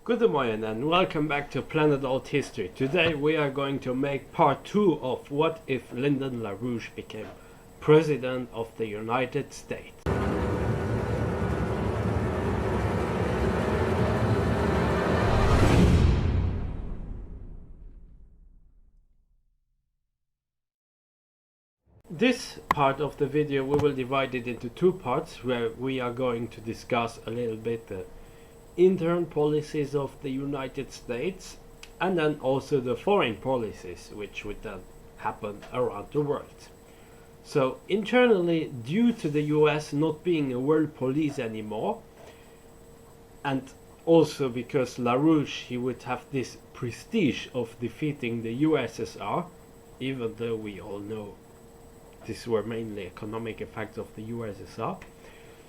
Good morning and welcome back to Planet Althistory. Today we are going to make part 2 of what if Lyndon LaRouche became President of the United States. This part of the video we will divide it into two parts where we are going to discuss a little bit the internal policies of the United States and then also the foreign policies which would then happen around the world. So internally, due to the US not being a world police anymore, and also because LaRouche he would have this prestige of defeating the USSR, even though we all know these were mainly economic effects of the USSR,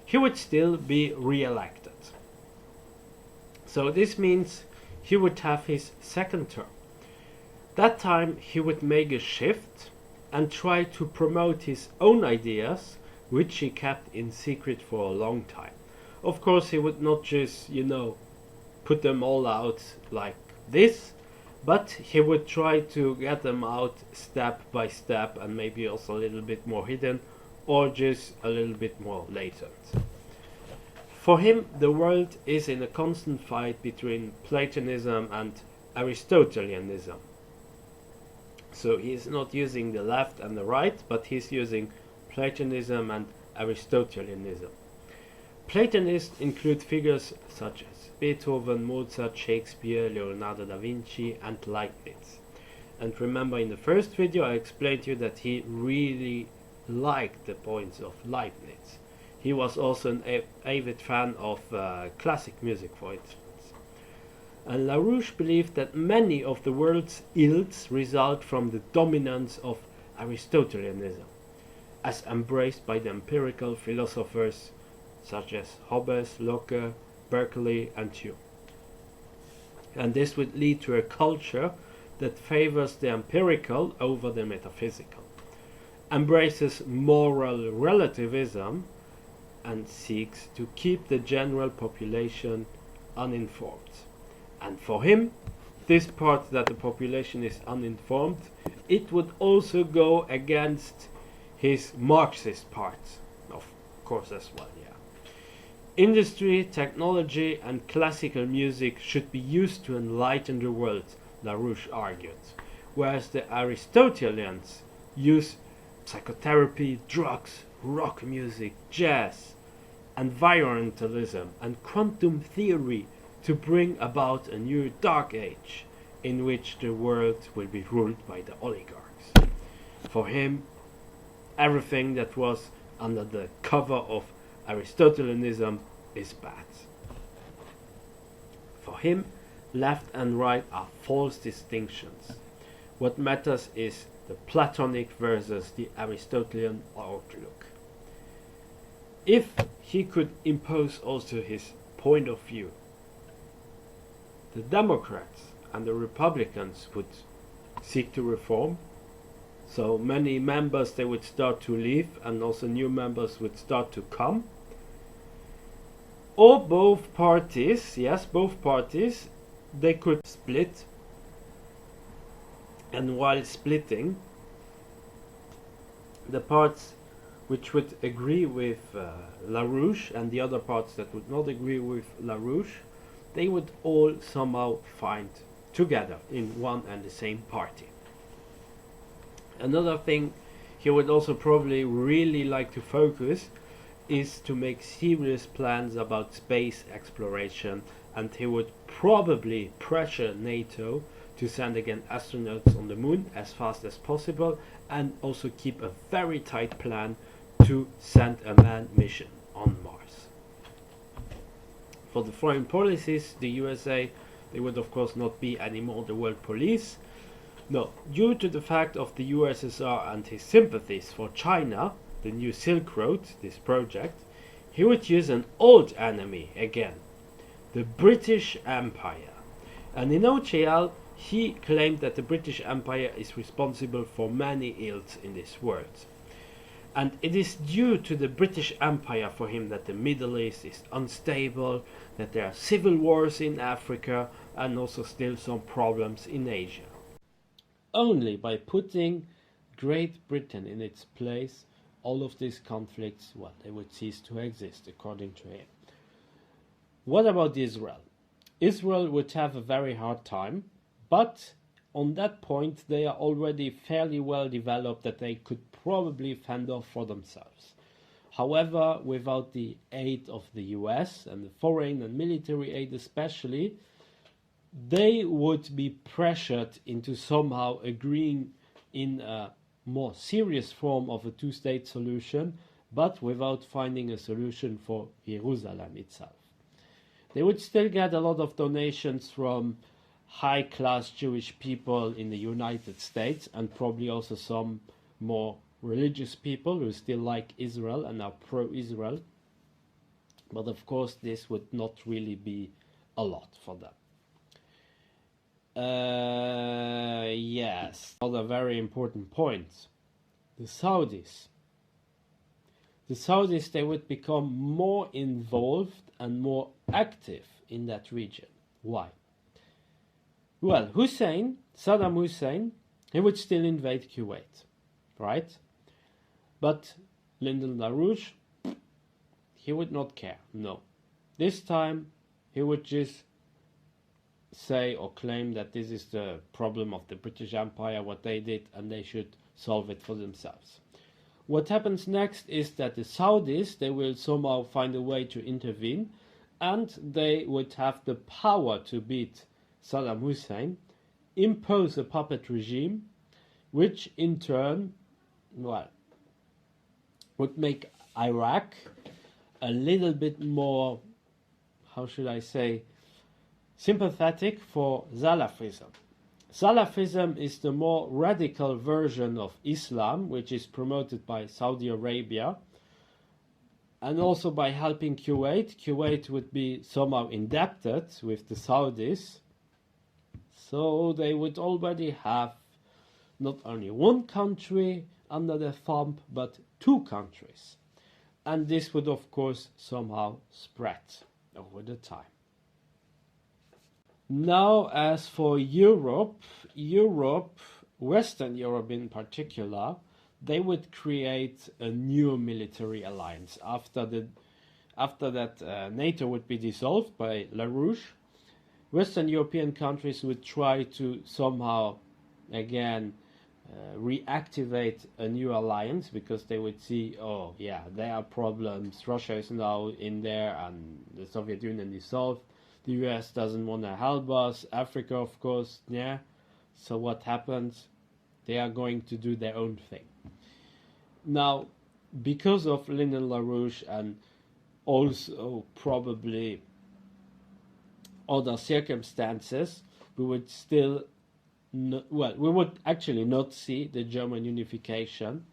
he would still be re-elected. So this means he would have his second term. That time he would make a shift and try to promote his own ideas, which he kept in secret for a long time. Of course, he would not just, put them all out like this, but he would try to get them out step by step and maybe also a little bit more hidden or just a little bit more latent. For him, the world is in a constant fight between Platonism and Aristotelianism. So he is not using the left and the right, but he's using Platonism and Aristotelianism. Platonists include figures such as Beethoven, Mozart, Shakespeare, Leonardo da Vinci, and Leibniz. And remember, in the first video I explained to you that he really liked the points of Leibniz. He was also an avid fan of classic music, for instance. And LaRouche believed that many of the world's ills result from the dominance of Aristotelianism, as embraced by the empirical philosophers such as Hobbes, Locke, Berkeley, and Hume. And this would lead to a culture that favors the empirical over the metaphysical, embraces moral relativism, and seeks to keep the general population uninformed. And for him, this part that the population is uninformed, it would also go against his Marxist part, of course, as well, yeah. Industry, technology, and classical music should be used to enlighten the world, LaRouche argued, whereas the Aristotelians use psychotherapy, drugs, rock music, jazz, environmentalism, and quantum theory to bring about a new dark age in which the world will be ruled by the oligarchs. For him, everything that was under the cover of Aristotelianism is bad. For him, left and right are false distinctions. What matters is the Platonic versus the Aristotelian outlook. If he could impose also his point of view, the Democrats and the Republicans would seek to reform. So many members, they would start to leave and also new members would start to come. Or both parties, yes, both parties, they could split. And while splitting, the parts which would agree with LaRouche and the other parts that would not agree with LaRouche, they would all somehow find together in one and the same party. Another thing he would also probably really like to focus is to make serious plans about space exploration, and he would probably pressure NATO to send again astronauts on the moon as fast as possible, and also keep a very tight plan to send a manned mission on Mars. For the foreign policies, the USA, they would of course not be anymore the world police. No, due to the fact of the USSR and his sympathies for China, the new Silk Road, this project, he would use an old enemy again, the British Empire. And in OCL, he claimed that the British Empire is responsible for many ills in this world. And it is due to the British Empire for him that the Middle East is unstable, that there are civil wars in Africa, and also still some problems in Asia. Only by putting Great Britain in its place, all of these conflicts, well, they would cease to exist, according to him. What about Israel? Israel would have a very hard time, but on that point they are already fairly well developed that they could probably fend off for themselves. However, without the aid of the US and the foreign and military aid especially, they would be pressured into somehow agreeing in a more serious form of a two-state solution, but without finding a solution for Jerusalem itself. They would still get a lot of donations from high-class Jewish people in the United States, and probably also some more religious people who still like Israel and are pro-Israel. But of course this would not really be a lot for them. Yes, another very important point. The Saudis. The Saudis, they would become more involved and more active in that region. Why? Well, Saddam Hussein, he would still invade Kuwait, right? But Lyndon LaRouche, he would not care, no. This time, he would just say or claim that this is the problem of the British Empire, what they did, and they should solve it for themselves. What happens next is that the Saudis, they will somehow find a way to intervene, and they would have the power to beat Saddam Hussein, impose a puppet regime, which in turn, well, would make Iraq a little bit more, how should I say, sympathetic for Salafism. Salafism is the more radical version of Islam, which is promoted by Saudi Arabia, and also by helping Kuwait. Kuwait would be somehow indebted with the Saudis, so they would already have not only one country under their thumb, but two countries. And this would of course somehow spread over the time. Now, as for Europe, Western Europe in particular, they would create a new military alliance after that NATO would be dissolved by LaRouche. Western European countries would try to somehow again reactivate a new alliance, because they would see, oh yeah, there are problems, Russia is now in there and the Soviet Union dissolved. The US doesn't want to help us. Africa, of course, yeah. So what happens? They are going to do their own thing. Now, because of Lyndon LaRouche and also probably other circumstances, we would still, we would actually not see the German unification.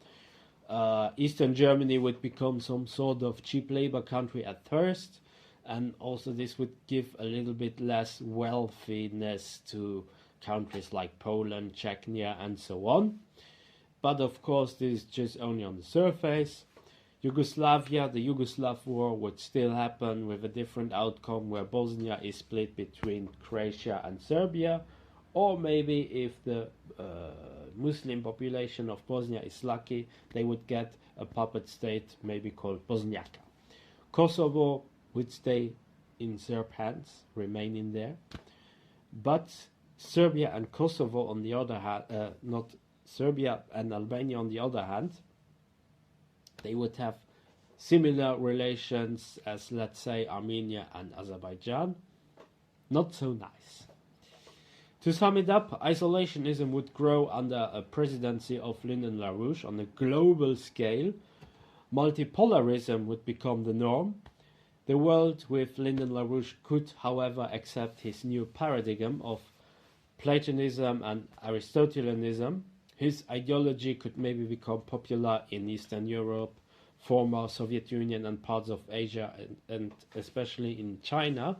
Eastern Germany would become some sort of cheap labor country at first. And also this would give a little bit less wealthiness to countries like Poland, Czechia, and so on. But of course this is just only on the surface. Yugoslavia, the Yugoslav war would still happen with a different outcome, where Bosnia is split between Croatia and Serbia. Or maybe if the Muslim population of Bosnia is lucky, they would get a puppet state maybe called Bosniaka. Kosovo would stay in Serb hands, remain in there. But Serbia and Kosovo on the other hand, not Serbia and Albania on the other hand, they would have similar relations as, let's say, Armenia and Azerbaijan. Not so nice. To sum it up, isolationism would grow under a presidency of Lyndon LaRouche on a global scale. Multipolarism would become the norm. The world with Lyndon LaRouche could, however, accept his new paradigm of Platonism and Aristotelianism. His ideology could maybe become popular in Eastern Europe, former Soviet Union and parts of Asia, and especially in China,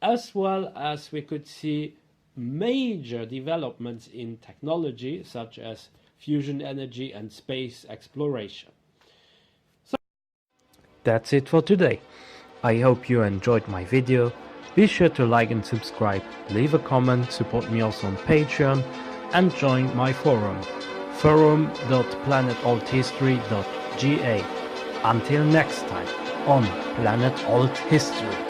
as well as we could see major developments in technology such as fusion energy and space exploration. that's it for today. I hope you enjoyed my video. Be sure to like and subscribe, leave a comment, support me also on Patreon, and join my forum, forum.planetalthistory.ga. Until next time on Planet Alt History.